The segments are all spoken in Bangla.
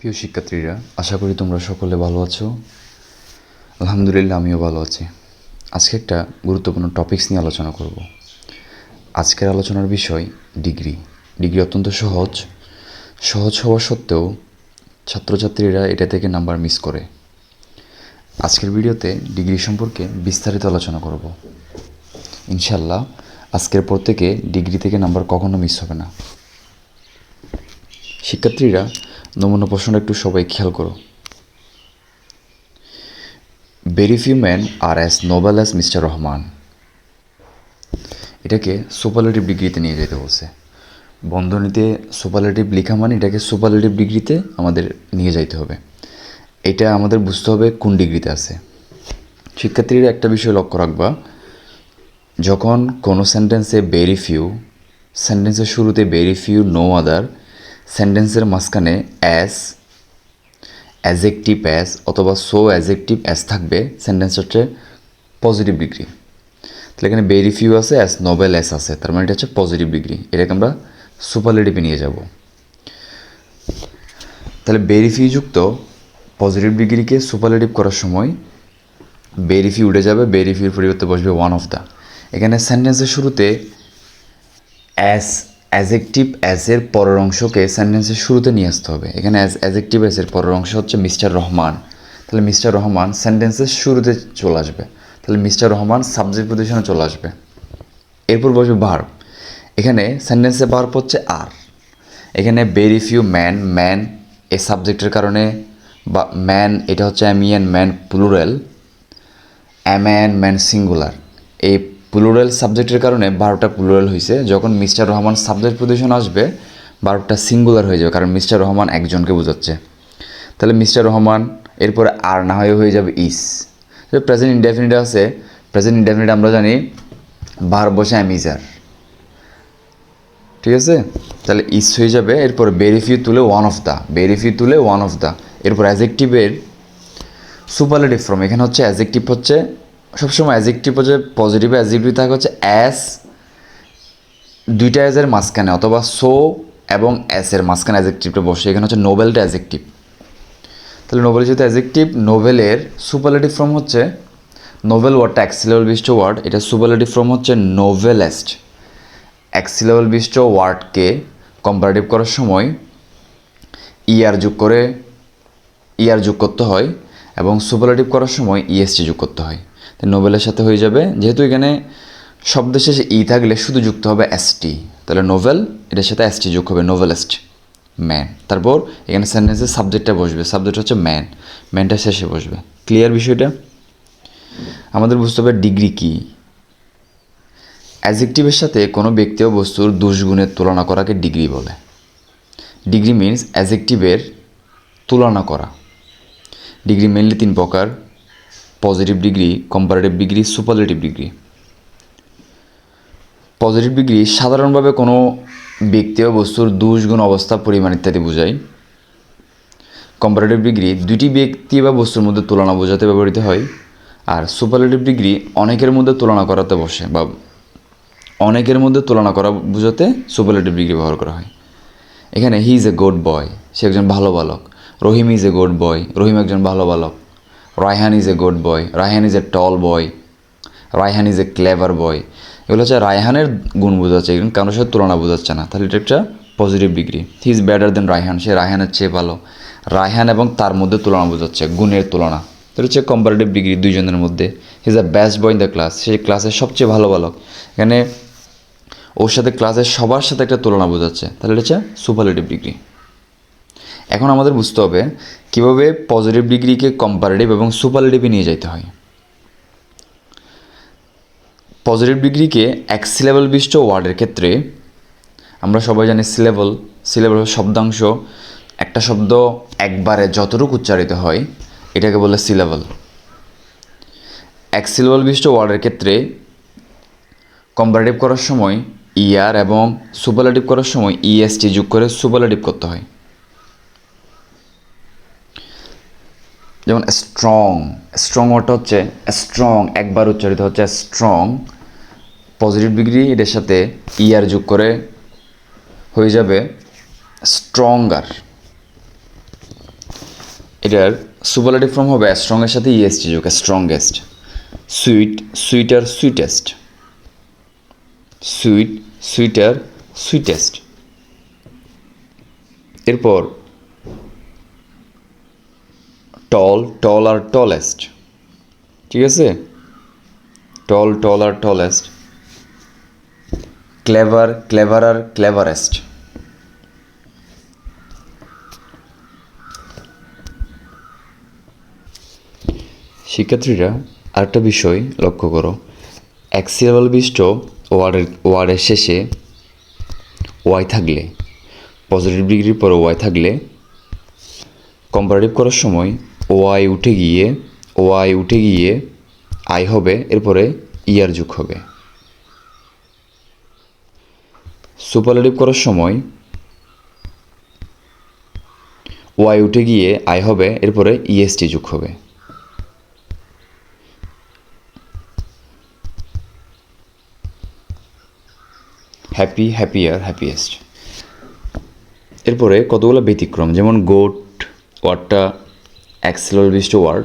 প্রিয় শিক্ষার্থীরা, আশা করি তোমরা সকলে ভালো আছো। আলহামদুলিল্লাহ, আমিও ভালো আছি। আজকে একটা গুরুত্বপূর্ণ টপিকস নিয়ে আলোচনা করব। আজকের আলোচনার বিষয় ডিগ্রি। ডিগ্রি অত্যন্ত সহজ হওয়া সত্ত্বেও ছাত্রছাত্রীরা এটা থেকে নাম্বার মিস করে। আজকের ভিডিওতে ডিগ্রি সম্পর্কে বিস্তারিত আলোচনা করব। ইনশাল্লাহ আজকের পর থেকে ডিগ্রি থেকে নাম্বার কখনো মিস হবে না। শিক্ষার্থীরা, নমুনা প্রশ্নটা একটু সবাই খেয়াল করো। Very few men are as noble as mister Rahman. এটাকে সুপারলেটিভ ডিগ্রিতে নিয়ে যেতে বলছে। বন্ধনীতে সুপারলেটিভ লেখা মানে এটাকে সুপারলেটিভ ডিগ্রিতে আমাদের নিয়ে যাইতে হবে। এটা আমাদের বুঝতে হবে কোন ডিগ্রিতে আছে। শিক্ষার্থীরা একটা বিষয় লক্ষ্য রাখবা, যখন কোনো সেন্টেন্সে ভেরি ফিউ, সেন্টেন্সের শুরুতে ভেরি ফিউ, নো আদার, সেন্টেন্সের মাঝখানে অ্যাজ, অ্যাজেকটিভ অ্যাজ অথবা সো অ্যাজেকটিভ অ্যাজ থাকবে, সেন্টেন্স হচ্ছে পজিটিভ ডিগ্রি। তাহলে এখানে ভেরি ফিউ আছে, অ্যাজ নোবেল অ্যাজ আছে, তার মানে এটা হচ্ছে পজিটিভ ডিগ্রি। এটাকে আমরা সুপারলেটিভে নিয়ে যাব। তাহলে ভেরি ফিউ যুক্ত পজিটিভ ডিগ্রিকে সুপারলেটিভ করার সময় ভেরি ফিউ উঠে যাবে, ভেরি ফিউর পরিবর্তে বসবে ওয়ান অফ দ্য। এখানে সেন্টেন্সের শুরুতে অ্যাজ, অ্যাজেকটিভ অ্যাজের পরের অংশকে সেন্টেন্সের শুরুতে নিয়ে আসতে হবে। এখানে অ্যাজেকটিভ অ্যাজের পরের অংশ হচ্ছে মিস্টার রহমান। তাহলে মিস্টার রহমান সেন্টেন্সের শুরুতে চলে আসবে। তাহলে মিস্টার রহমান সাবজেক্ট পজিশনে চলে আসবে। এরপর বসবে ভার্ব। এখানে সেন্টেন্সে ভার্ব হচ্ছে আর। এখানে very few man, man a সাবজেক্টের কারণে, বা ম্যান এটা হচ্ছে এমিয়ান, ম্যান প্লুরাল, অ্যাম্যান ম্যান সিঙ্গুলার। এই প্লুরাল সাবজেক্টের কারণে ভার্বটা প্লুরাল হয়েছে। যখন মিস্টার রহমান সাবজেক্ট পজিশন আসবে, ভার্বটা সিঙ্গুলার হয়ে যাবে, কারণ মিস্টার রহমান একজনকে বোঝাচ্ছে। তাহলে মিস্টার রহমান এরপরে আর না হয়ে যাবে ইস। প্রেজেন্ট ইনডেফিনিট আছে, প্রেজেন্ট ইনডেফিনিট আমরা জানি ভার্ব বসে অ্যামিজার, ঠিক আছে। তাহলে ইস হয়ে যাবে। এরপরে ভেরি ফিউ তুলে one of the, very few তুলে ওয়ান অফ দ্য। এরপর অ্যাজেকটিভের সুপারলেটিভ ফর্ম। এখানে হচ্ছে অ্যাজেকটিভ হচ্ছে সবসময় অ্যাজেকটিভ হচ্ছে পজিটিভ, অ্যাজেকটিভ থাকে হচ্ছে অ্যাস, দুইটা অ্যাজের মাঝখানে অথবা সো এবং অ্যাসের মাঝখানে অ্যাজেকটিভটা বসে। এখানে হচ্ছে নোবেলটা অ্যাজেকটিভ। তাহলে নোবেল যেহেতু অ্যাজেকটিভ, নোবেলের সুপারলেটিভ ফর্ম হচ্ছে, নোবেল ওয়ার্ডটা এক্সিলেবল বিশিষ্ট ওয়ার্ড, এটা সুপারলেটিভ ফর্ম হচ্ছে নোভেলেস্ট। এক্সিলেবল বিশিষ্ট ওয়ার্ডকে কম্পারেটিভ করার সময় ইয়ার যোগ করতে হয়, এবং সুপারলেটিভ করার সময় ইএসটি যোগ করতে হয়। তাই নোবেলের সাথে হয়ে যাবে, যেহেতু এখানে শব্দের শেষে ই থাকলে শুধু যুক্ত হবে এসটি, তাহলে নোভেল এটার সাথে এসটি যোগ হবে, নোভেলেস্ট ম্যান। তারপর এখানে সেন্টেন্সের সাবজেক্টটা বসবে, সাবজেক্ট হচ্ছে ম্যান, ম্যানটা শেষে বসবে। ক্লিয়ার বিষয়টা? আমাদের বুঝতে হবে ডিগ্রি কী। অ্যাজেকটিভের সাথে কোনো ব্যক্তি ও বস্তুর দুষ্গুণের তুলনা করাকে ডিগ্রি বলে। ডিগ্রি মিনস অ্যাজেকটিভের তুলনা করা। ডিগ্রি মেনলি তিন প্রকার: positive degree, comparative degree, superlative degree. Positive degree সাধারণভাবে কোনো ব্যক্তি ও বস্তুর দুষ্গুণ, অবস্থা, পরিমাণ ইত্যাদি বোঝায়। কম্পারেটিভ ডিগ্রি দুইটি ব্যক্তি বা বস্তুর মধ্যে তুলনা বোঝাতে ব্যবহৃত হয়। আর সুপারলেটিভ ডিগ্রি অনেকের মধ্যে তুলনা করাতে বসে, বা অনেকের মধ্যে তুলনা করা বোঝাতে সুপারলেটিভ ডিগ্রি ব্যবহার করা হয়। এখানে হি ইজ এ গুড বয়, সে একজন ভালো বালক। রহিম ইজ এ গুড বয়, রহিম একজন ভালো বালক। Raihan is a good boy, Raihan is a tall boy. Raihan is a clever boy. এগুলো হচ্ছে রায়হানের গুণ বোঝাচ্ছে, কিন্তু কারোর সাথে তুলনা বোঝাচ্ছে না। তাহলে এটা একটা positive degree. He is better than Raihan, সে রায়হানের চেয়ে ভালো। রায়হান এবং তার মধ্যে তুলনা বোঝাচ্ছে, গুণের তুলনা। এটা হচ্ছে কম্পারেটিভ ডিগ্রি দুইজনের মধ্যে। He is the best boy in the class, সে ক্লাসের সবচেয়ে ভালো বালক। এখানে ওর সাথে ক্লাসের সবার সাথে একটা তুলনা বোঝাচ্ছে, তাহলে এটা হচ্ছে সুপারলেটিভ ডিগ্রি। এখন আমাদের বুঝতে হবে কীভাবে পজিটিভ ডিগ্রিকে কম্পারেটিভ এবং সুপারলেটিভে নিয়ে যেতে হয়। পজিটিভ ডিগ্রিকে এক সিলেবল বিশিষ্ট ওয়ার্ডের ক্ষেত্রে আমরা সবাই জানি সিলেবল শব্দাংশ। একটা শব্দ একবারে যতটুকু উচ্চারিত হয় এটাকে বলে সিলেবল। এক সিলেবল বিশিষ্ট ওয়ার্ডের ক্ষেত্রে কম্পারেটিভ করার সময় ইয়ার এবং সুপারলেটিভ করার সময় ইএসটি যোগ করে সুপারলেটিভ করতে হয়। যেমন স্ট্রং ওয়ার্ডটা হচ্ছে স্ট্রং, একবার উচ্চারিত হচ্ছে স্ট্রং। পজিটিভ ডিগ্রি এটার সাথে ইয়ার যোগ করে হয়ে যাবে স্ট্রঙ্গার। এটার সুপারলেটিভ ফর্ম হবে স্ট্রংয়ের সাথে ইএসটি যোগ, strongest. Sweet, sweeter, sweetest. Sweet, sweeter, sweetest. এরপর টল, টলার, টলেস্ট। ঠিক আছে, tall, taller, tallest. Clever, cleverer, cleverest. শিক্ষার্থীরা আরেকটা বিষয় লক্ষ্য করো, এক সিলেবল বিশিষ্ট ওয়ার্ডের শেষে ওয়াই থাকলে, পজিটিভ ডিগ্রির পরে ওয়াই থাকলে কম্পারেটিভ করার সময় ওয়াই উঠে গিয়ে আই হবে, এরপরে ইয়ার যুগ হবে। সুপারলেটিভ করার সময় ওয়াই উঠে গিয়ে আই হবে, এরপরে ইএসটি যুগ হবে। Happy, happier, happiest. এরপরে কতগুলো ব্যতিক্রম, যেমন গোট ওয়ার্ডটা এক সিলেবল বিশিষ্ট ওয়ার্ড,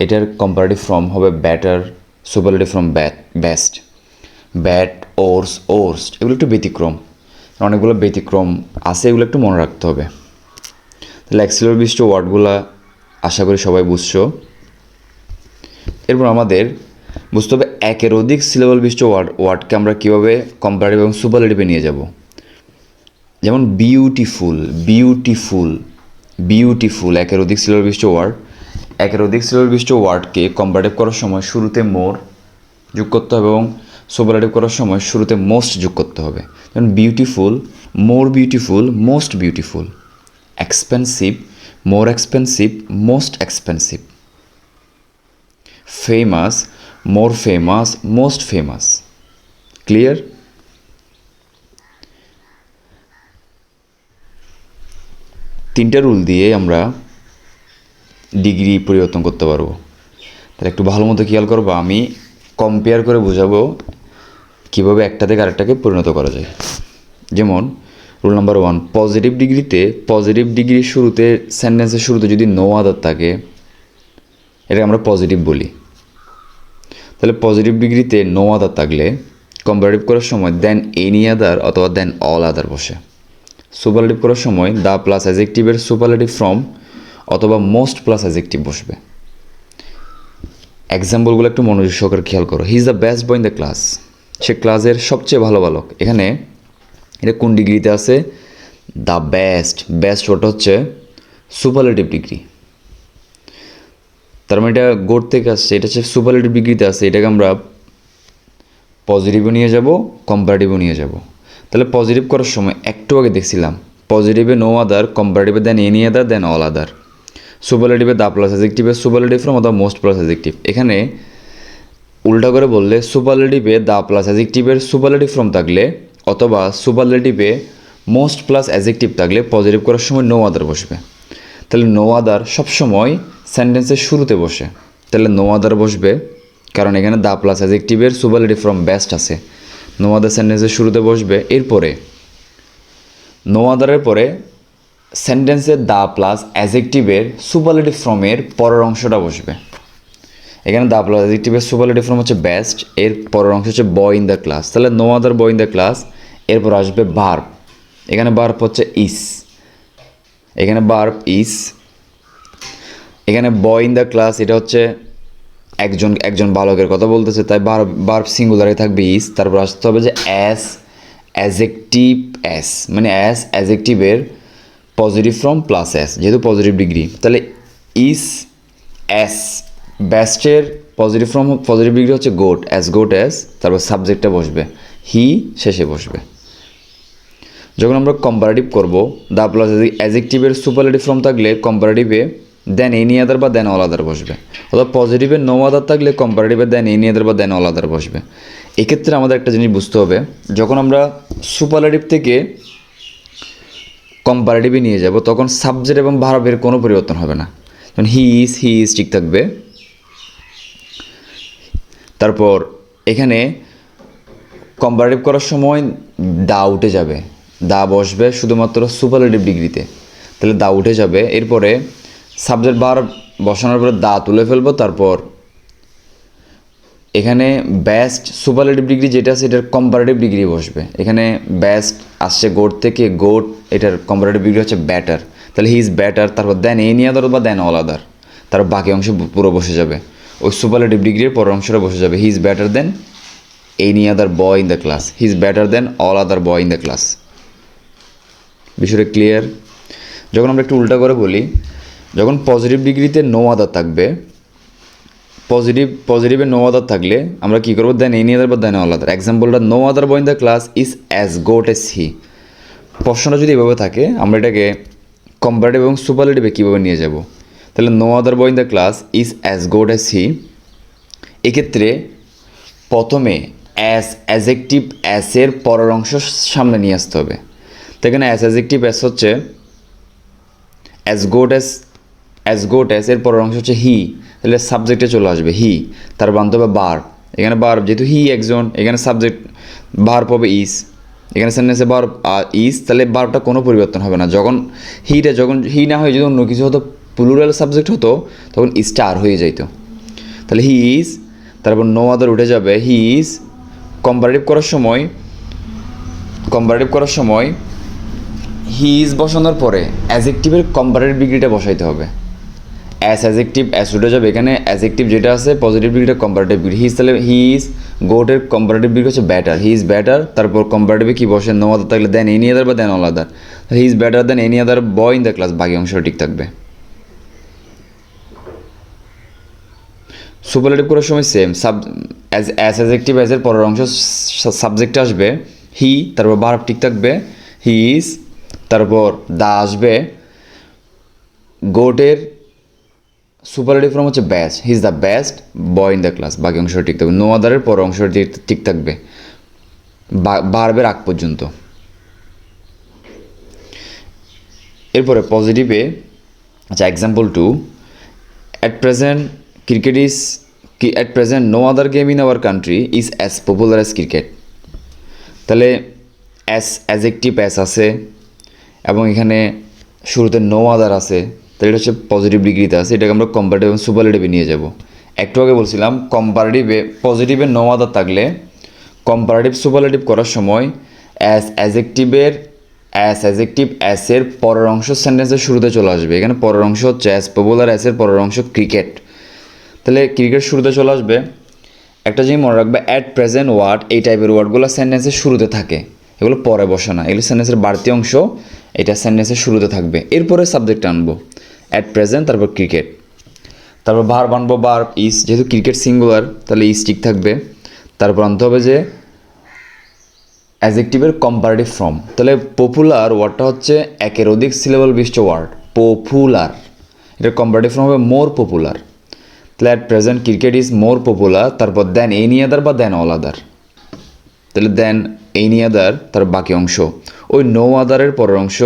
এটার কম্পারেটিভ ফর্ম হবে better, superlative form best. Bad, worse, worst, এগুলো একটু ব্যতিক্রম, অনেকগুলো ব্যতিক্রম আছে, এগুলো একটু মনে রাখতে হবে। তাহলে এক সিলেবল বিশিষ্ট ওয়ার্ডগুলো আশা করি সবাই বুঝছো। এরপর আমাদের বুঝতে হবে একের অধিক সিলেবল বিশিষ্ট ওয়ার্ডকে আমরা কীভাবে কম্পারেটিভ এবং সুপারলেটিভে নিয়ে যাব। যেমন বিউটিফুল, বিউটিফুল, বিউটিফুল একের অধিক সিলেবল বিশিষ্ট ওয়ার্ড। একের অধিক সিলেবল বিশিষ্ট ওয়ার্ডকে কম্পারেটিভ করার সময় শুরুতে মোর যোগ করতে হবে এবং সুপারলেটিভ করার সময় শুরুতে মোস্ট যোগ করতে হবে। যেমন beautiful, more beautiful, most beautiful. Expensive, more expensive, most expensive. Famous, more famous, most famous. Clear? তিনটা রুল দিয়ে আমরা ডিগ্রি পরিবর্তন করতে পারবো। তাহলে একটু ভালো মতো খেয়াল করবো, আমি কম্পেয়ার করে বোঝাবো কীভাবে একটা থেকে আরেকটাকে পরিণত করা যায়। যেমন রুল নাম্বার 1, পজিটিভ ডিগ্রির শুরুতে, সেন্টেন্সের শুরুতে যদি নো আদার থাকে, এটাকে আমরা পজিটিভ বলি। তাহলে পজিটিভ ডিগ্রিতে নো আদার থাকলে কম্পারেটিভ করার সময় দেন এনি আদার অথবা দেন অল আদার বসে। সুপারলেটিভ করার সময় দ্য প্লাস অ্যাজেক্টিভের সুপারলেটিভ ফর্ম অথবা মোস্ট প্লাস অ্যাজেক্টিভ বসবে। এক্সাম্পলগুলো একটু মনোযোগ সহকারে খেয়াল করো। He is the best boy in the class, সে ক্লাসের সবচেয়ে ভালো বালক। এখানে এটা কোন ডিগ্রিতে আছে? দ্য বেস্ট, বেস্ট ওটা হচ্ছে সুপারলেটিভ ডিগ্রি। তার মানে এটা গোড থেকে আসছে, এটা হচ্ছে সুপারলেটিভ ডিগ্রিতে আছে, এটাকে আমরা পজিটিভও নিয়ে যাব, কম্পারেটিভও নিয়ে যাব। তাহলে পজিটিভ করার সময় একটু আগে দেখছিলাম পজিটিভে নো আদার, কম্পারেটিভে than any other, than all other. সুপারলেটিভে দ্য প্লাস অ্যাজেক্টিভের সুপারলেটিভ ফর্ম অথবা মোস্ট প্লাস অ্যাজেক্টিভ। এখানে উল্টা করে বললে সুপারলেটিভে দ্য প্লাস অ্যাজেক্টিভের সুপারলেটিভ ফর্ম থাকলে অথবা সুপারলেটিভে মোস্ট প্লাস অ্যাজেক্টিভ থাকলে পজিটিভ করার সময় নো আদার বসবে। তাহলে নো আদার সবসময় সেন্টেন্সের শুরুতে বসে, তাহলে নো আদার বসবে, কারণ এখানে দ্য প্লাস অ্যাজেক্টিভের সুপারলেটিভ ফর্ম বেস্ট আছে, নো আদার সেন্টেন্সের শুরুতে বসবে। এরপরে নো আদারের পরে সেন্টেন্সের দ্য প্লাস অ্যাজেক্টিভের সুপারলেটিভ ফর্মের পরের অংশটা বসবে। এখানে দ্য প্লাস অ্যাজেক্টিভের সুপারলেটিভ ফর্ম হচ্ছে বেস্ট, এর পরের অংশ হচ্ছে বয় ইন দ্য ক্লাস। তাহলে no other boy in the class, এরপর আসবে ভার্ব। এখানে ভার্ব হচ্ছে ইস, এখানে ভার্ব ইস। এখানে বয় ইন দ্য ক্লাস, এটা হচ্ছে একজন বালকের কথা বলতেছে, তাই ভার্ব সিঙ্গুলারে থাকবে ইস। তারপর আসতে হবে যে অ্যাজেক্টিভ এস, মানে অ্যাজেক্টিভের পজিটিভ ফর্ম প্লাস এস, যেহেতু পজিটিভ ডিগ্রি। তাহলে ইস এস, বেস্টের পজিটিভ ফর্ম পজিটিভ ডিগ্রি হচ্ছে গোট, গোট এস, তারপর সাবজেক্টটা বসবে, হি শেষে বসবে। যখন আমরা কম্পারেটিভ করব, দ্য প্লাস অ্যাজেক্টিভের সুপারলেটিভ ফর্ম থাকলে কম্পারেটিভে দেন এনি আদার বা দেন অল আদার বসবে, অথবা পজিটিভে নো আদার থাকলে কম্পারেটিভে দেন এনি আদার বা দেন অল আদার বসবে। এক্ষেত্রে আমাদের একটা জিনিস বুঝতে হবে, যখন আমরা সুপারলেটিভ থেকে কম্পারেটিভে নিয়ে যাব তখন সাবজেক্ট এবং ভার্বের কোনো পরিবর্তন হবে না। যেমন হি ইজ ঠিক থাকবে। তারপর এখানে কম্পারেটিভ করার সময় দা উঠে যাবে, দা বসবে শুধুমাত্র সুপারলেটিভ ডিগ্রিতে, তাহলে দা উঠে যাবে। এরপরে সাবজেক্ট ভার্ব বসানোর পরে দা তুলে ফেলবো, তারপর এখানে বেস্ট সুপারলেটিভ ডিগ্রি যেটা আছে এটার কম্পারেটিভ ডিগ্রি বসবে। এখানে বেস্ট আসছে গোট থেকে, গোট এটার কম্পারেটিভ ডিগ্রি হচ্ছে ব্যাটার, তাহলে হি ইজ ব্যাটার, তারপর দেন এনি আদার বা দেন অল আদার, তারপর বাকি অংশ পুরো বসে যাবে, ওই সুপারলেটিভ ডিগ্রির পরের অংশটা বসে যাবে। হি is better then any other boy in the class, he is better then all other boy in the class. বিষয়টা ক্লিয়ার? যখন আমরা একটু উল্টা করে বলি, যখন পজিটিভ ডিগ্রিতে নো আদার থাকবে, পজিটিভে নো আদার থাকলে আমরা কী করবো, দেন এনি আদার বা দেন অল আদার। এক্সাম্পলটা, no other boy in the class is as good as he. প্রশ্নটা যদি এভাবে থাকে, আমরা এটাকে কম্পারেটিভ এবং সুপারলেটিভে কীভাবে নিয়ে যাব? তাহলে no other boy in the class is as good as he, এক্ষেত্রে প্রথমে অ্যাজেক্টিভ অ্যাসের পরের অংশ সামনে নিয়ে আসতে হবে। তো এখানে অ্যাজেক্টিভ অ্যাস হচ্ছে অ্যাজ গোট অ্যাস এর পরের অংশ হচ্ছে হি, তাহলে সাবজেক্টে চলে আসবে হি, তার বানতে হবে বার্ব। এখানে বার্ব যেহেতু হি একজন, এখানে সাবজেক্ট বার্ব হবে ইজ, এখানে সেন্টেন্সে বার্ব ইজ, তাহলে বার্বটা কোনো পরিবর্তন হবে না। যখন হি না হয়ে যদি অন্য কিছু হতো, প্লুরাল সাবজেক্ট হতো, তখন ইজটা আর হয়ে যাইতো। তাহলে হি ইজ, তারপর নো আদার উঠে যাবে, হি ইজ। কম্পারেটিভ করার সময় হি ইজ বসানোর পরে অ্যাজেক্টিভের কম্পারেটিভ ডিগ্রিটা বসাইতে হবে। অ্যাজেক্টিভ উঠে যাবে, এখানে অ্যাজেক্টিভ যেটা আছে পজিটিভ ডিগ্রিটা কম্পারেটিভ ডিগ্রি, হি ইজ, তাহলে হি ইজ গোটের কম্পারেটিভ ডিগ্রি হচ্ছে ব্যাটার, হি ইজ ব্যাটার, তারপর কম্পারেটিভে কী বসে, নো আদার থাকলে দেন এনি আদার বা than all other, he is better than any other boy in the class, বাকি অংশটা ঠিক থাকবে। সুপারলেটিভ করার সময় সেম, অ্যাজেক্টিভ অ্যাজের পরের অংশ সাবজেক্টে আসবে হি, তারপর ভার্ব ঠিক থাকবে হি ইজ, তারপর দা আসবে, গোটের সুপারলেটিভ ফর্ম হচ্ছে best, he is the best boy in the class, বাকি অংশটা ঠিক থাকবে। নো আদারের পরের অংশটা ঠিক থাকবে ভার্বের আগ পর্যন্ত। এরপরে পজিটিভে, আচ্ছা example 2, at present no other game in our country is as popular as cricket. তাহলে অ্যাজেক্টিভ অ্যাস আছে এবং এখানে শুরুতে নো আদার আছে, তাহলে এটা হচ্ছে পজিটিভ ডিগ্রিতে আছে, এটাকে আমরা কম্পারেটিভ এবং সুপারলেটিভে নিয়ে যাব। একটু আগে বলছিলাম পজিটিভে নো আদার থাকলে কম্পারেটিভ সুপারলেটিভ করার সময় অ্যাজেক্টিভ অ্যাসের পরের অংশ সেন্টেন্সের শুরুতে চলে আসবে। এখানে পরের অংশ হচ্ছে অ্যাজ পপুলার অ্যাসের পরের অংশ ক্রিকেট, তাহলে ক্রিকেট শুরুতে চলে আসবে। একটা জিনিস মনে রাখবে, অ্যাট প্রেজেন্ট ওয়ার্ড এই টাইপের ওয়ার্ডগুলো সেন্টেন্সের শুরুতে থাকে, এগুলো পরে বসে না, এগুলো সেন্টেন্সের বাড়তি অংশ, এটা সেন্টেন্সের শুরুতে থাকবে। এরপরে সাবজেক্ট আনবো অ্যাট প্রেজেন্ট, তারপর ক্রিকেট, তারপর ভার্ব আনবো ভার্ব ইজ, যেহেতু ক্রিকেট সিঙ্গুলার তাহলে ইজ ঠিক থাকবে। তারপর আনতে হবে যে অ্যাজেক্টিভের কম্পারেটিভ ফর্ম, তাহলে পপুলার ওয়ার্ডটা হচ্ছে একের অধিক সিলেবল বিশিষ্ট ওয়ার্ড, পপুলার, এটার কম্পারেটিভ ফর্ম হবে মোর পপুলার। তাহলে at present cricket is more popular, তারপর দেন এনি আদার বা দেন অল আদার, তাহলে দেন এনি আদার, তার বাকি অংশ ওই নো আদারের পরের অংশ,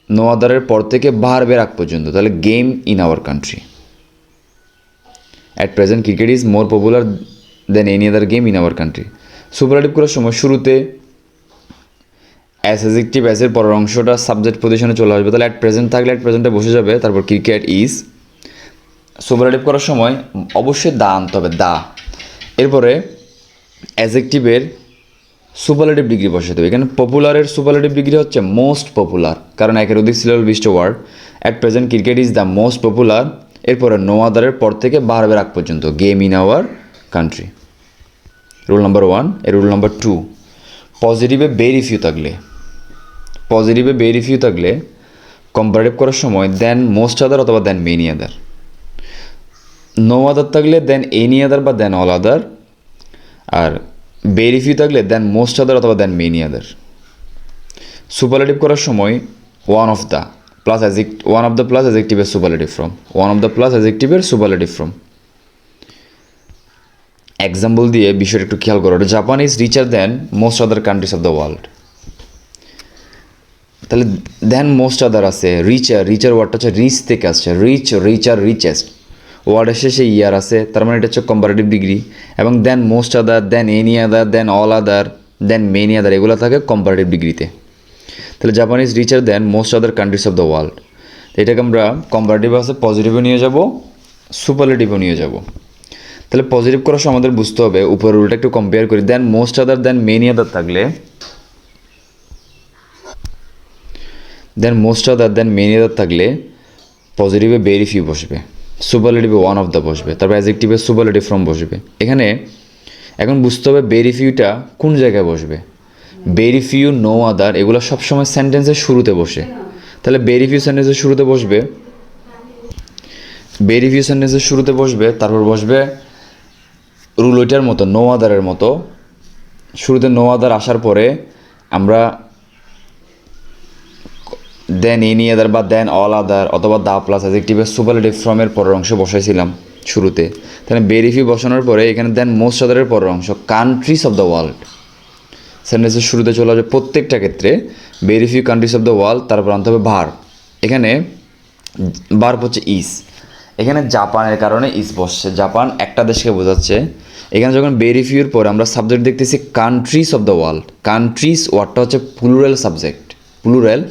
নো আদারের পর থেকে ভার্বের আগ পর্যন্ত, তাহলে game in our country. At present cricket is more popular then any other game in our country. Superlative করার সময় শুরুতে অ্যাজেক্টিভ অ্যাসের পরের অংশটা সাবজেক্ট পজিশনে চলে আসবে, তাহলে অ্যাট প্রেজেন্ট থাকলে অ্যাট প্রেজেন্টে বসে যাবে, তারপর ক্রিকেট ইজ। সুপারলেটিভ করার সময় অবশ্যই দা আনতে হবে, দা। এরপরে অ্যাজেক্টিভের সুপারলেটিভ ডিগ্রি বসাতে হবে। এখানে পপুলারের সুপারলেটিভ ডিগ্রি হচ্ছে মোস্ট পপুলার, কারণ একের অধিক সিলেবল বিশিষ্ট word. At present cricket is the most popular, এরপরে নো আদারের পর থেকে ভার্বের আগ পর্যন্ত game in our country. Rule number 1। Rule number 2, পজিটিভে ভেরি ফিউ থাকলে কম্পারেটিভ করার সময় দেন মোস্ট আদার অথবা দেন মেনি আদার। নো আদার থাকলে দেন এনি আদার বা দেন অল আদার, আর ভেরি ফিউ থাকলে দেন মোস্ট আদার অথবা দেন মেনি আদার। সুপারলেটিভ করার সময় ওয়ান অফ দ্য প্লাস অ্যাজেক্টিভের সুপারলেটিভ ফর্ম। এক্সাম্পল দিয়ে বিষয়টা একটু খেয়াল করো। Japan is richer than most other countries of the world, তাহলে দেন মোস্ট আদার আছে, রিচার ওয়ার্ডটা হচ্ছে রিচ থেকে আসছে, রিচেস্ট ওয়ার্ডের শেষে ইয়ার আছে, তার মানে এটা হচ্ছে কম্পারেটিভ ডিগ্রি। এবং than most other, than any other, than all other, than many other, এগুলো থাকে কম্পারেটিভ ডিগ্রিতে। তাহলে Japan is richer than most other countries of the world. এটাকে আমরা কম্পারেটিভ আছে পজিটিভে নিয়ে যাব, সুপারলেটিভে নিয়ে যাব। তাহলে পজিটিভ করার সময় আমাদের বুঝতে হবে, উপরের রুলটা একটু কম্পেয়ার করি। দেন মোস্ট আদার, দেন মেনি আদার থাকলে, than most other, than many আদার থাকলে পজিটিভে ভেরি ফিউ বসবে, সুপারলেটিভে ওয়ান অফ দ্য বসবে, তারপর অ্যাডজেক্টিভে সুপারলেটিভ ফর্ম বসবে। এখানে এখন বুঝতে হবে ভেরি ফিউটা কোন জায়গায় বসবে। ভেরি ফিউ, নো আদার, এগুলো সবসময় সেন্টেন্সের শুরুতে বসে। তাহলে ভেরি ফিউ সেন্টেন্সের শুরুতে বসবে, ভেরি ফিউ সেন্টেন্সের শুরুতে বসবে, তারপর বসবে রুল ওইটার মতো, নো আদারের মতো। শুরুতে নো আদার আসার পরে আমরা দেন এনি আদার বা দেন অল আদার অথবা দা প্লাস অ্যাডজেক্টিভের সুপারলেটিভ ফর্মের পরের অংশ বসাইছিলাম শুরুতে। তাহলে ভেরি ফিউ বসানোর পরে এখানে দেন মোস্ট আদারের পরের অংশ কান্ট্রিজ অফ দ্য ওয়ার্ল্ড সেন্টেন্সের শুরুতে চলে আসবে প্রত্যেকটা ক্ষেত্রে। Very few countries of the world, তারপর আনতে হবে ভার্ব। এখানে ভার্ব হচ্ছে ইজ, এখানে জাপানের কারণে ইজ বসছে, জাপান একটা দেশকে বোঝাচ্ছে। এখানে যখন ভেরি ফিউর পর আমরা সাবজেক্ট দেখতেছি countries of the world, countries ওয়ার্ডটা হচ্ছে প্লুরাল সাবজেক্ট, প্লুরাল।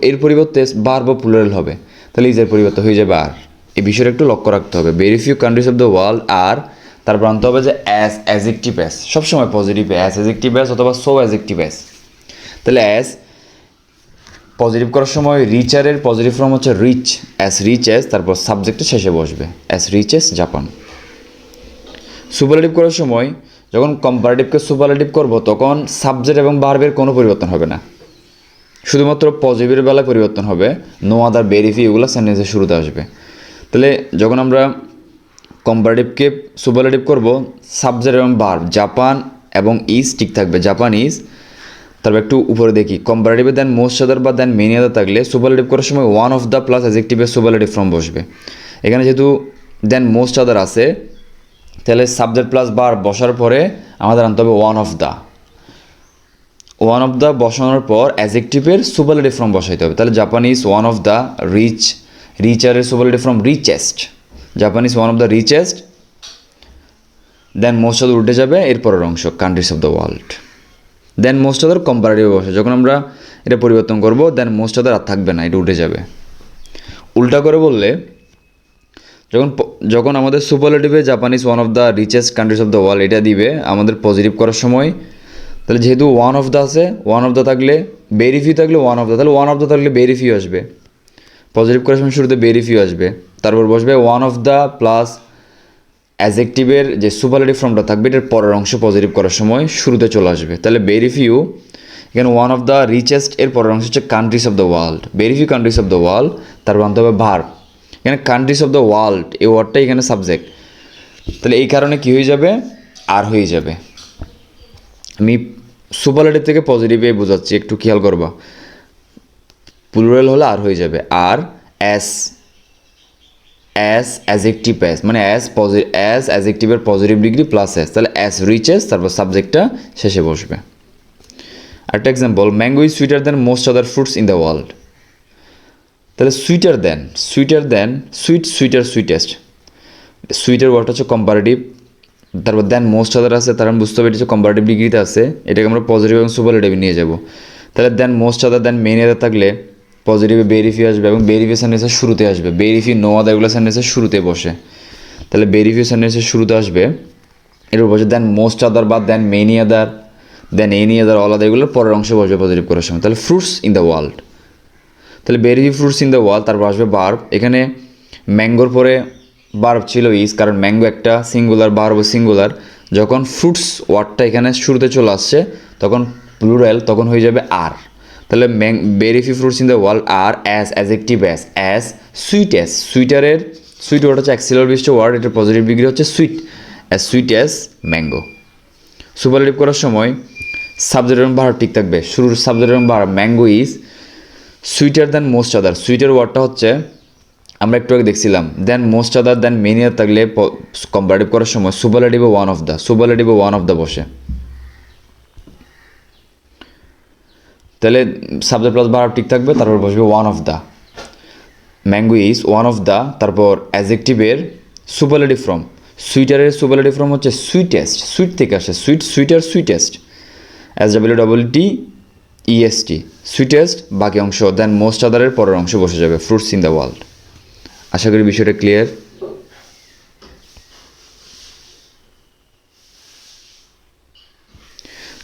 এর পরিবর্তে ভার্ব প্লুরাল হবে, তাহলে ইজের পরিবর্তে হয়ে যাবে আর। এই বিষয়টা একটু লক্ষ্য রাখতে হবে। Very few countries of the world are, তারপর আনতে হবে যে অ্যাজ অ্যাডজেক্টিভ অ্যাজ, সবসময় পজিটিভ অ্যাজ অ্যাডজেক্টিভ অ্যাজ অথবা সো অ্যাডজেক্টিভ অ্যাজ। তাহলে অ্যাজ পজিটিভ করার সময় রিচারের পজিটিভ ফর্ম হচ্ছে রিচ, অ্যাজ রিচ অ্যাজ, তারপর সাবজেক্টের শেষে বসবে as rich as Japan. Superlative করার সময় যখন কম্পারেটিভকে সুপারলেটিভ করব তখন সাবজেক্ট এবং ভার্বের কোনো পরিবর্তন হবে না, শুধুমাত্র পজিটিভের বেলায় পরিবর্তন হবে। নো আদার, ভেরি ফিউ এগুলো সেন্টেন্সের শুরুতে আসবে। তাহলে যখন আমরা কম্পারেটিভকে সুপারলেটিভ করব, সাবজেক্ট এবং ভার্ব জাপান এবং ইজ ঠিক থাকবে, জাপান ইজ। তারপর একটু উপরে দেখি, কম্পারেটিভে দেন মোস্ট আদার বা দেন মেনি আদার থাকলে সুপারলেটিভ করার সময় ওয়ান অফ দ্য প্লাস অ্যাডজেক্টিভের সুপারলেটিভ ফর্ম বসবে। এখানে যেহেতু দেন মোস্ট আদার আছে, তাহলে সাবজেক্ট প্লাস ভার্ব বসার পরে আমাদের আনতে হবে one of the. One of the বসানোর পর অ্যাডজেক্টিভের সুপারলেটিভ ফর্ম বসাইতে হবে। তাহলে Japan is one of the rich, রিচারের superlative form richest, Japan is one of the richest. Than most other উঠে যাবে এরপরের অংশ countries of the world. Than most other comparative বসে, যখন আমরা এটা পরিবর্তন করব দেন মোস্ট আদার আর থাকবে না, এটা উঠে যাবে। উল্টা করে বললে যখন আমাদের সুপারলেটিভে Japan is one of the richest countries of the world এটা দিবে আমাদের পজিটিভ করার সময়, তাহলে যেহেতু ওয়ান অফ দ্য আছে, ওয়ান অফ দ্য থাকলে ভেরি ফিউ থাকলে ওয়ান অফ দ্য, তাহলে ওয়ান অফ দ্য থাকলে ভেরি ফিউ আসবে, পজিটিভ করার সময় শুরুতে ভেরি ফিউ আসবে, তারপর বসবে ওয়ান অফ দ্য প্লাস অ্যাডজেক্টিভের যে সুপারলেটিভ ফর্মটা থাকবে এটার পরের অংশ পজিটিভ করার সময় শুরুতে চলে আসবে। তাহলে ভেরি ফিউ, এখানে ওয়ান অফ দ্য রিচেস্ট এর পরের অংশ হচ্ছে countries of the world, very few countries of the world, তারপর আনতে হবে ভার্ব। এখানে কান্ট্রিজ অফ দ্য ওয়ার্ল্ড এই ওয়ার্ডটা এখানে সাবজেক্ট, তাহলে এই কারণে কী হয়ে যাবে, আর হয়ে যাবে। আমি সুপারলেটিভ থেকে পজিটিভে বোঝাচ্ছি, একটু খেয়াল করবা। প্লুরাল হলে আর হয়ে যাবে, আর অ্যাস অ্যাডজেক্টিভ অ্যাস, মানে অ্যাজ অ্যাডজেক্টিভের পজিটিভ ডিগ্রি প্লাস অ্যাস, তাহলে অ্যাস রিচেস, তারপর সাবজেক্টটা শেষে বসবে। আরেকটা example, mango is sweeter than most other fruits in the world. তাহলে সুইটার দ্যান, সুইটেস্ট, সুইটের ওয়ার্ড হচ্ছে কম্পারেটিভ, তারপর দেন মোস্ট আদার আছে, তার আমি বুঝতে হবে এটা হচ্ছে কম্পারেটিভ ডিগ্রিতে আছে, এটাকে আমরা পজিটিভ এবং সুপারলেটিভে নিয়ে যাব। তাহলে than most other, than many আদার থাকলে পজিটিভে ভেরি ফিউ আসবে এবং ভেরি ফিউ সেন্টেন্সের শুরুতে আসবে, ভেরি ফিউ নো আদার এগুলো সেন্টেন্সের শুরুতে বসে, তাহলে ভেরি ফিউ সেন্টেন্সের শুরুতে আসবে। এরপর বসে দেন মোস্ট আদার বা দেন মেনি আদার, দেন এনি আদার, অল আদার এগুলোর পরের অংশে বসবে পজিটিভ করার সময়। তাহলে ফ্রুটস ইন দ্য ওয়ার্ল্ড, তাহলে very few fruits in the world, তারপর আসবে ভার্ব। এখানে ম্যাঙ্গোর পরে ভার্ব ছিল ইজ, কারণ ম্যাঙ্গো একটা সিঙ্গুলার, ভার্ব সিঙ্গুলার। যখন ফ্রুটস ওয়ার্ডটা এখানে শুরুতে চলে আসছে তখন প্লুরাল, তখন হয়ে যাবে আর। তাহলে very few fruits in the world R as adjective as sweetest, সুইটারের সুইট ওয়ার্ড হচ্ছে অ্যাক্সিলার বিশিষ্ট ওয়ার্ড, এটার পজিটিভ ডিগ্রি হচ্ছে সুইট অ্যাজ ম্যাঙ্গো। সুপারলেটিভ করার সময় সাবজেক্ট এবং ভার্ব ঠিক থাকবে, শুরুর সাবজেক্ট এবং verb. Mango is sweeter than most other, সুইটের ওয়ার্ডটা হচ্ছে আমরা একটু আগে দেখছিলাম, দেন মোস্ট আদার, দেন মেনি আদার থাকলে কম্পারেটিভ করার সময় সুপারলেটিভে ওয়ান অফ দ্য বসে। তাহলে সাবজেক্ট প্লাস ভার্ব ঠিক থাকবে, তারপর বসবে one of the. Mango is one of the, তারপর অ্যাডজেক্টিভের সুপারলেটিভ ফর্ম, সুইটারের সুপারলেটিভ ফর্ম হচ্ছে সুইটেস্ট, সুইট থেকে আসে sweeter sweetest, SWT E S T sweetest, বাকি অংশ দেন মোস্ট আদারের পরের অংশ বসে যাবে ফ্রুটস ইন দ্য ওয়ার্ল্ড। আশা করি বিষয়টা ক্লিয়ার।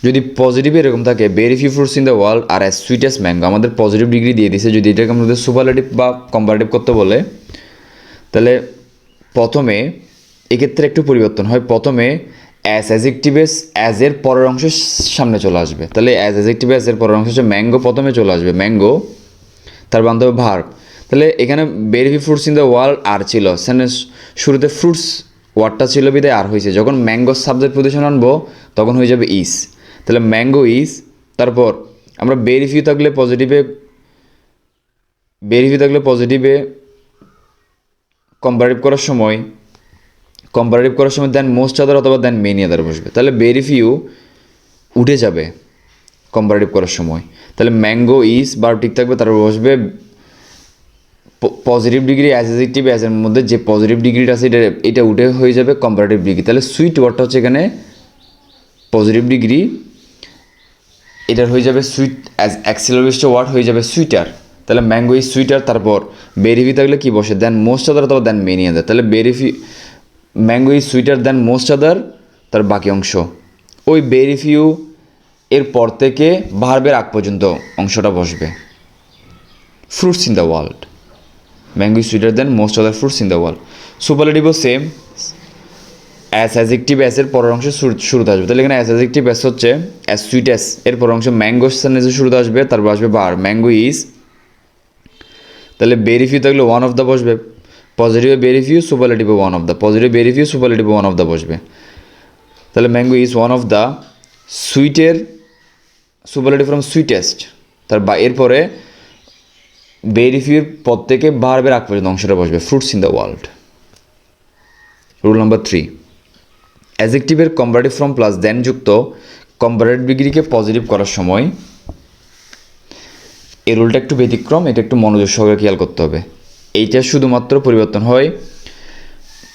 যদি পজিটিভ এরকম থাকে very few fruits in the world R as sweet as mango, আমাদের পজিটিভ ডিগ্রি দিয়ে দিছে। যদি এটাকে আমাদের সুপারলেটিভ বা কম্পারেটিভ করতে বলে তাহলে প্রথমে এক্ষেত্রে একটু পরিবর্তন হয়। প্রথমে অ্যাজেক্টিভেস অ্যাজ এর পরের অংশ সামনে চলে আসবে। তাহলে অ্যাজেক্টিভ অ্যাজ এর পরের অংশ হচ্ছে ম্যাঙ্গো, প্রথমে চলে আসবে ম্যাঙ্গো, তার বান্ধব ভার্ব। তাহলে এখানে very few fruits in the world are ছিল, সেন্টেন্স শুরুতে ফ্রুটস ওয়ার্ডটা ছিল বিদায় আর হয়েছে। যখন ম্যাঙ্গো সাবজেক্ট পজিশন আনবো তখন হয়ে যাবে ইস। তাহলে ম্যাঙ্গো ইজ, তারপর আমরা ভেরি ফিউ থাকলে পজিটিভে কম্পারেটিভ করার সময় দেন মোস্ট আদার অথবা দেন মেনি আদার বসবে। তাহলে ভেরি ফিউ উঠে যাবে কম্পারেটিভ করার সময়। তাহলে ম্যাঙ্গো ইজ বার ঠিক থাকবে, তারপর বসবে পজিটিভ ডিগ্রি অ্যাজেক্টিভ অ্যাজের মধ্যে যে পজিটিভ ডিগ্রিটা আছে এটা উঠে হয়ে যাবে কম্পারেটিভ ডিগ্রি। তাহলে সুইট ওয়ার্ডটা হচ্ছে এখানে পজিটিভ ডিগ্রি, এটার হয়ে যাবে সুইট অ্যাজ অ্যাক্সিলারিস্ট ওয়ার্ড হয়ে যাবে সুইটার। তাহলে ম্যাঙ্গো ইজ সুইটার, তারপর বেরিফি থাকলে কি বসে দেন মোস্ট আদার অথবা দেন মেনি আদার। তাহলে mango is sweeter than most other, তার বাকি অংশ ওই বেরিফিউ এর পর থেকে ভার্বের আগ পর্যন্ত অংশটা বসবে fruits in the world. Mango is sweeter than most other fruits in the world. সুপারলেটিভও সেম, অ্যাজেক্টিভ অ্যাসের পরের অংশ শুরুতে আসবে। তাহলে এখানে অ্যাজেক্টিভ অ্যাস হচ্ছে অ্যাজ সুইট অ্যাস, এর পরের অংশ ম্যাঙ্গো সেন্টেন্সের শুরুতে আসবে, তারপর আসবে বার ম্যাঙ্গো ইজ। তাহলে বেরিফিউ থাকলে ওয়ান অফ দ্য বসবে, পজিটিভে বেরিফিউ, সুপারলেটিভে one of the, positive very few, সুপারলেটিভে ওয়ান অফ দ্য বসবে। তাহলে mango is one of the সুইটের সুপারলেটিভ ফ্রম সুইটেস্ট, এরপরে বেরিফিউর পর থেকে ভার্বের আগ পর্যন্ত অংশটা বসবে fruits in the world. Rule number 3, অ্যাজেক্টিভের কম্পারেটিভ ফর্ম প্লাস দেন যুক্ত কম্পারেটিভ ডিগ্রিকে পজিটিভ করার সময়, এই রুলটা একটু ব্যতিক্রম, এটা একটু মনোযোগ সহকারে খেয়াল করতে হবে। এইটা শুধুমাত্র পরিবর্তন হয়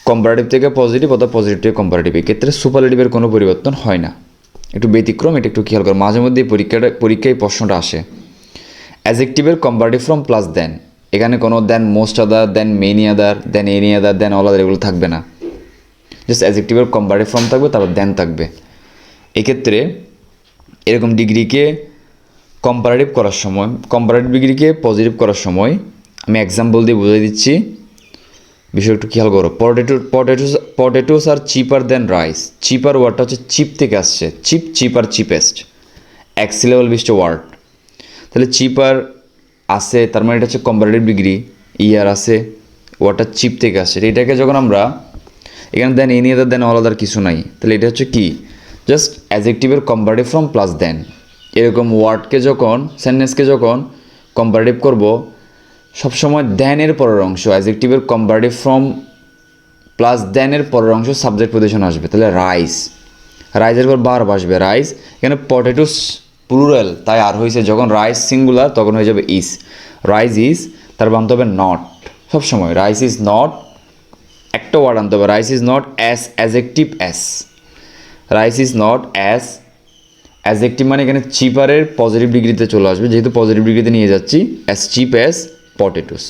কম্পারেটিভ থেকে পজিটিভ অথবা পজিটিভ থেকে কম্পারেটিভ, এক্ষেত্রে সুপারলেটিভের কোনো পরিবর্তন হয় না। একটু ব্যতিক্রম, এটা একটু খেয়াল করো, মাঝে মধ্যে পরীক্ষায় প্রশ্নটা আসে। অ্যাজেক্টিভের কম্পারেটিভ ফর্ম প্লাস দেন, এখানে কোনো than most other, than many other, than any other, than all other এগুলো থাকবে না, জাস্ট অ্যাজেক্টিভের কম্পারেটিভ ফর্ম থাকবে, তারপর দেন থাকবে। এক্ষেত্রে এরকম ডিগ্রিকে কম্পারেটিভ করার সময়, কম্পারেটিভ ডিগ্রিকে পজিটিভ করার সময় আমি এক্সাম্পল দিয়ে বুঝিয়ে দিচ্ছি, বিষয় একটু খেয়াল করো। পটেটোস আর চিপার দেন রাইস। চিপার ওয়ার্ডটা হচ্ছে চিপ থেকে আসছে, চিপ আর চিপেস্ট, এক সিলেবল বিশিষ্ট ওয়ার্ড। তাহলে চিপার আসে, তার মানে এটা হচ্ছে কম্পারেটিভ ডিগ্রি, ইয়ার আসে, ওয়ার্ডটা চিপ থেকে আসছে। এটাকে যখন আমরা এখানে দেন এনি আদার, দেন অল আদার কিছু নাই, তাহলে এটা হচ্ছে কি জাস্ট অ্যাজেক্টিভের কম্পারেটিভ ফর্ম প্লাস দেন। এরকম ওয়ার্ডকে যখন সেন্টেন্সকে যখন কম্পারেটিভ করব, সবসময় দেনের পরের অংশ অ্যাজেক্টিভের কম্পারেটিভ ফর্ম প্লাস দেনের পরের অংশ সাবজেক্ট পজিশন আসবে। তাহলে রাইসের পর বার আসবে রাইস, এখানে পটেটোস প্লুরাল তাই আর হয়েছে, যখন রাইস সিঙ্গুলার তখন হয়ে যাবে ইজ। রাইস ইজ, তার আনতে হবে নট, সবসময় রাইস ইজ নট, একটা ওয়ার্ড আনতে হবে, rice is not as adjective as, rice is not as adjective মানে এখানে চিপারের পজিটিভ ডিগ্রিতে চলে আসবে, যেহেতু পজিটিভ ডিগ্রিতে নিয়ে যাচ্ছি, অ্যাজ চিপ অ্যাজ পটেটোস।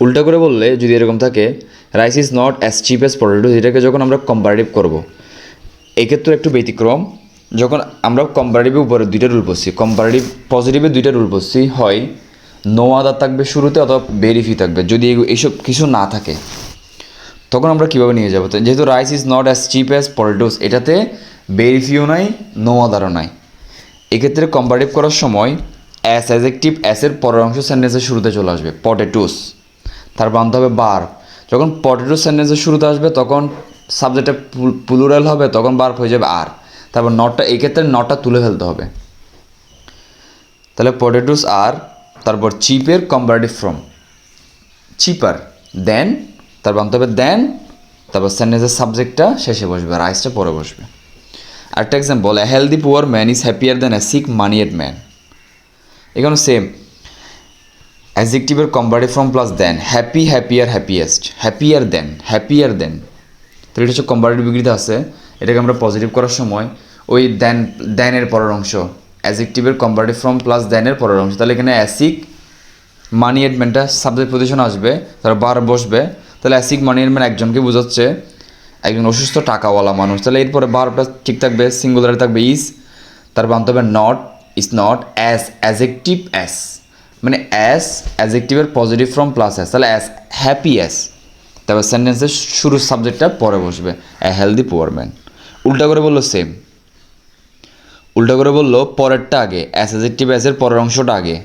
উল্টা করে বললে যদি এরকম থাকে rice is not as cheap as potatoes, এটাকে যখন আমরা কম্পারেটিভ করব, এক্ষেত্রে একটু ব্যতিক্রম, যখন আমরা কম্পারেটিভের উপরে দুইটা রুল পড়ছি, কম্পারেটিভ পজিটিভে দুইটা রুল পড়ছি, হয় নো আদার থাকবে শুরুতে অথবা ভেরিফি থাকবে। যদি এইসব কিছু না থাকে তখন আমরা কীভাবে নিয়ে যাবো, যেহেতু rice is not as cheap as potatoes, এটাতে ভেরিফিও নাই, নো আদারও নাই। এক্ষেত্রে কম্পারেটিভ করার সময় অ্যাজেক্টিভ অ্যাসের পরের অংশ সেন্টেন্সের শুরুতে চলে আসবে পটেটোস, তারপর আনতে হবে বার। যখন পটেটোস সেন্টেন্সের শুরুতে আসবে তখন সাবজেক্টটা প্লুরাল হবে, তখন বার হয়ে যাবে আর, তারপর নটটা, এই ক্ষেত্রে নটটা তুলে ফেলতে হবে। তাহলে পটেটোস আর, তারপর চিপের কম্পারেটিভ ফর্ম চিপার, দেন তারপর আনতে হবে দেন, তারপর সেন্টেন্সের সাবজেক্টটা শেষে বসবে, রাইসটা পরে বসবে। আরেকটা example, a healthy poor man is happier than a sick moneyed man. এখানে সেম অ্যাডজেক্টিভের comparative form plus than, happy, happier, happiest, happier than. তাহলে এটা হচ্ছে কম্পারেটিভ ডিগ্রিতে আছে, এটাকে আমরা পজিটিভ করার সময় ওই দেনের পরের অংশ, অ্যাজেক্টিভের কম্পারেটিভ ফর্ম প্লাস দেনের পরের অংশ। তাহলে এখানে অ্যাসিক মানি এডমেন্টটা সাবজেক্ট পজিশন আসবে, তার বার বসবে। তাহলে অ্যাসিক মানি এডমেন্ট একজনকে বোঝাচ্ছে, একজন অসুস্থ টাকাওয়ালা মানুষ। তাহলে এরপরে বারটা ঠিক থাকবে, সিঙ্গুলারে থাকবে ইজ, তারপর আনতে হবে not, is not, as adjective as, মানে অ্যাস অ্যাজেক্টিভের পজিটিভ ফর্ম প্লাস অ্যাস, তাহলে অ্যাস হ্যাপি অ্যাস। তারপর সেন্টেন্সের শুরুর সাবজেক্টটা পরে বসবে, এ হেলদি পুয়ার ম্যান। উল্টা করে বললো সেম, উল্টা করে বললো পরেরটা আগে, অ্যাস অ্যাজেক্টিভ অ্যাসের পরের অংশটা আগে।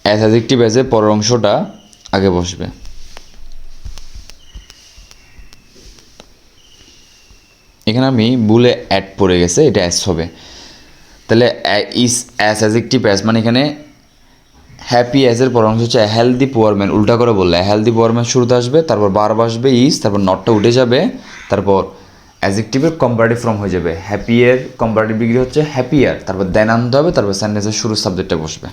অ্যাস অ্যাজেক্টিভ অ্যাসের পরের অংশটা আগে বসবে। এখানে আমি ভুলে অ্যাড পড়ে গেছে, এটা অ্যাস হবে। তাহলে ইস অ্যাস অ্যাজেক্টিভ অ্যাস, মানে এখানে হ্যাপি অ্যাসের পরের অংশ হচ্ছে হেলদি পুয়ার ম্যান। উল্টা করে বললে হেলদি পুয়ার ম্যান শুরুতে আসবে, তারপর বার আসবে ইস, তারপর নটটা উঠে যাবে, তারপর অ্যাজেক্টিভের কম্পারেটিভ ফর্ম হয়ে যাবে। হ্যাপিয়ের কম্পারেটিভ ডিগ্রি হচ্ছে হ্যাপিয়ার, তারপর দেন আনতে হবে, তারপর সেন্টেন্সের শুরুর সাবজেক্টটা বসবে।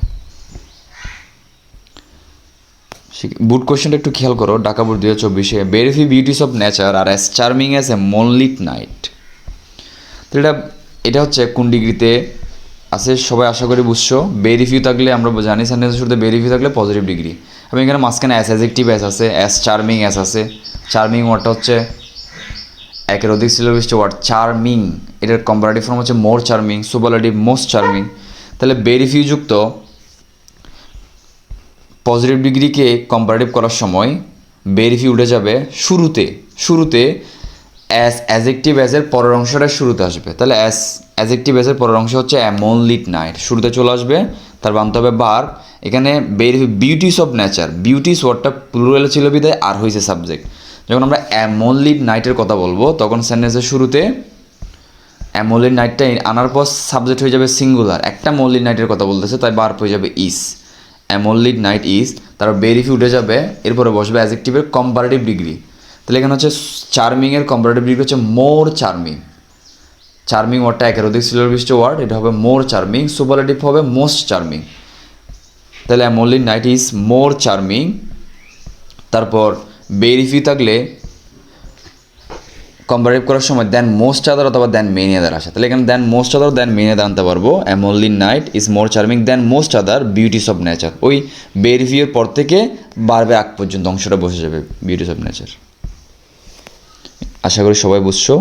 বুট কোয়েশ্চেনটা একটু খেয়াল করো, ঢাকা বোর্ড 2024-এ very few beauties of nature are as charming as a moonlit night. তো এটা হচ্ছে কোন ডিগ্রিতে আছে সবাই আশা করি বুঝছো। ভেরি ফিউ থাকলে আমরা জানি সেন্টেন্সের শুরুতে ভেরি ফিউ থাকলে পজিটিভ ডিগ্রি। আমি এখানে মাঝখানে অ্যাস অ্যাজেক্টিভ অ্যাস আছে, অ্যাস চার্মিং অ্যাস আছে। চার্মিং ওয়ার্ডটা হচ্ছে একের অধিক সিলেবিষ্ট ওয়ার্ড, চার্মিং এটার কম্পারেটিভ ফর্ম হচ্ছে মোর চার্মিং, সুপারলেটিভ মোস্ট চার্মিং। তাহলে ভেরি ফিউ যুক্ত পজিটিভ ডিগ্রিকে কম্পারেটিভ করার সময় ভেরি ফিউ উঠে যাবে শুরুতে অ্যাস অ্যাজেক্টিভ অ্যাসের পরের অংশটা শুরুতে আসবে। তাহলে অ্যাস অ্যাজেক্টিভ অ্যাসের পরের অংশ হচ্ছে এ মুনলিট নাইট, শুরুতে চলে আসবে, তারপর আনতে হবে বার। এখানে বিউটিস অফ নেচার, বিউটিস ওয়ার্ডটা প্লুরালে ছিল বিদায় আর হয়েছে সাবজেক্ট। যখন আমরা এ মুনলিট নাইটের কথা বলবো তখন সেন্টেন্সের শুরুতে এ মুনলিট নাইটটা আনার পর সাবজেক্ট হয়ে যাবে সিঙ্গুলার, একটা মুনলিট নাইটের কথা বলতেছে, তাই বার হয়ে যাবে ইস, এ মুনলিট নাইট ইজ। তারপর ভেরি ফিউ উঠে যাবে, এরপরে বসবে অ্যাজেক্টিভের কম্পারেটিভ ডিগ্রি। তাহলে এখানে হচ্ছে চার্মিংয়ের কম্পারেটিভ ডিগ্রি হচ্ছে মোর চার্মিং। চার্মিং ওয়ার্ডটা একের অধিক সিলেবিষ্ট ওয়ার্ড, এটা হবে মোর চার্মিং। সুপারলেটিভ হবে মোস্ট চার্মিং। তাহলে moonlit night is more charming. তারপর ভেরি ফিউ থাকলে কম্পারেটিভ করার সময় দেন মোস্ট আদার অথবা দেন মেনি আদার আসে। তাহলে এখানে দেন most other than many other আনতে পারবো। A moonlit night is more charming than most other beauties of nature. ওই ভেরি ফিউর পর থেকে বারবে আগ পর্যন্ত অংশটা বসে যাবে বিউটিস অফ নেচার। আশা করি সবাই বুঝছো।